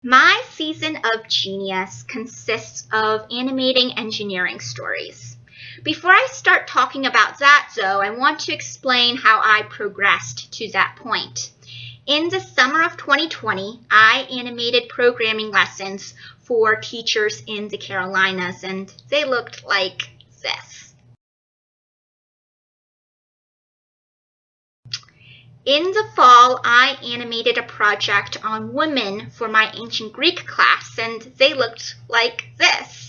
My season of Genius consists of animating engineering stories. Before I start talking about that, though, I want to explain how I progressed to that point. In the summer of 2020, I animated programming lessons for teachers in the Carolinas, and they looked like this. In the fall, I animated a project on women for my ancient Greek class, and they looked like this.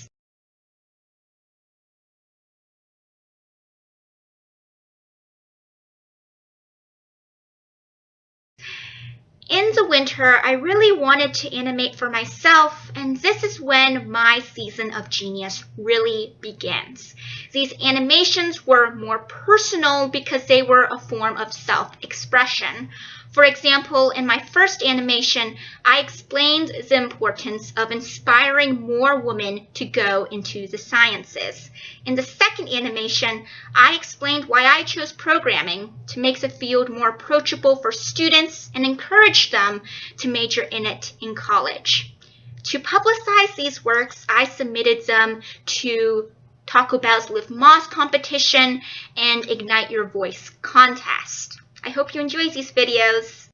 In the winter, I really wanted to animate for myself, and this is when my season of Genius really begins. These animations were more personal because they were a form of self-expression. For example, in my first animation, I explained the importance of inspiring more women to go into the sciences. In the second animation, I explained why I chose programming to make the field more approachable for students and encourage them to major in it in college. To publicize these works, I submitted them to Taco Bell's Live Moss competition and Ignite Your Voice contest. I hope you enjoy these videos.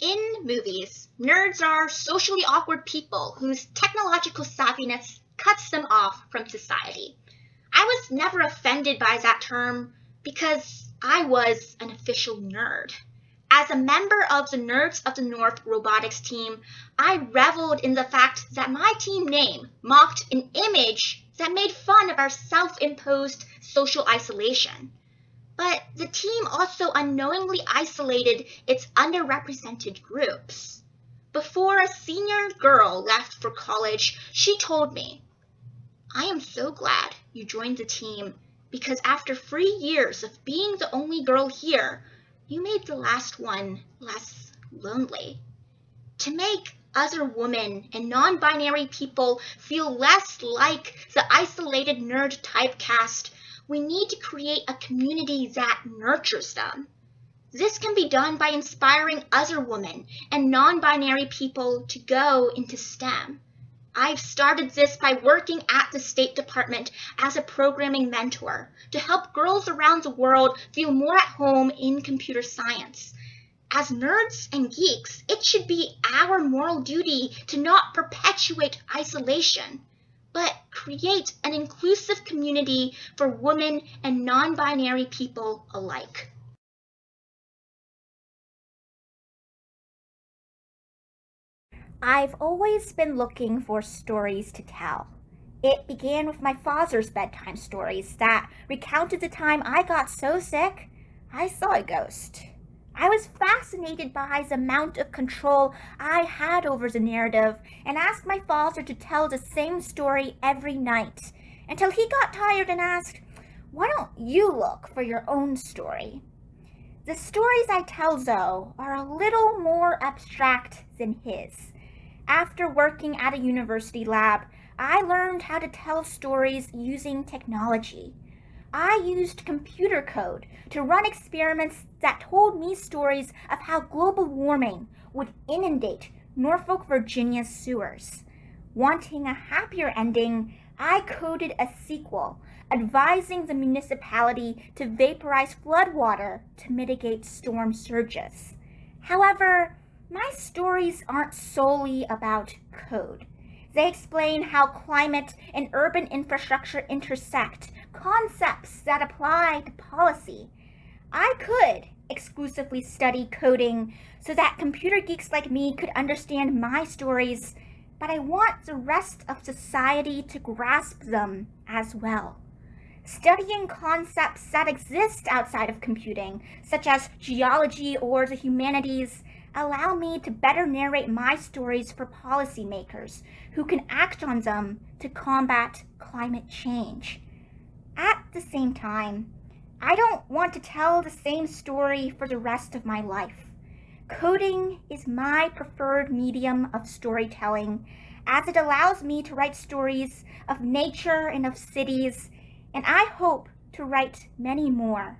In movies, nerds are socially awkward people whose technological savviness cuts them off from society. I was never offended by that term because I was an official nerd. As a member of the Nerds of the North robotics team, I reveled in the fact that my team name mocked an image that made fun of our self-imposed social isolation. But the team also unknowingly isolated its underrepresented groups. Before a senior girl left for college, she told me, "I am so glad you joined the team because after 3 years of being the only girl here, you made the last one less lonely." To make other women and non-binary people feel less like the isolated nerd typecast, we need to create a community that nurtures them. This can be done by inspiring other women and non-binary people to go into STEM. I've started this by working at the State Department as a programming mentor to help girls around the world feel more at home in computer science. As nerds and geeks, it should be our moral duty to not perpetuate isolation, but create an inclusive community for women and non-binary people alike. I've always been looking for stories to tell. It began with my father's bedtime stories that recounted the time I got so sick I saw a ghost. I was fascinated by the amount of control I had over the narrative and asked my father to tell the same story every night until he got tired and asked, "Why don't you look for your own story?" The stories I tell, though, are a little more abstract than his. After working at a university lab, I learned how to tell stories using technology. I used computer code to run experiments that told me stories of how global warming would inundate Norfolk, Virginia sewers. Wanting a happier ending, I coded a sequel advising the municipality to vaporize floodwater to mitigate storm surges. However, my stories aren't solely about code. They explain how climate and urban infrastructure intersect, concepts that apply to policy. I could exclusively study coding so that computer geeks like me could understand my stories, but I want the rest of society to grasp them as well. Studying concepts that exist outside of computing, such as geology or the humanities, allow me to better narrate my stories for policymakers who can act on them to combat climate change. At the same time, I don't want to tell the same story for the rest of my life. Coding is my preferred medium of storytelling, as it allows me to write stories of nature and of cities, and I hope to write many more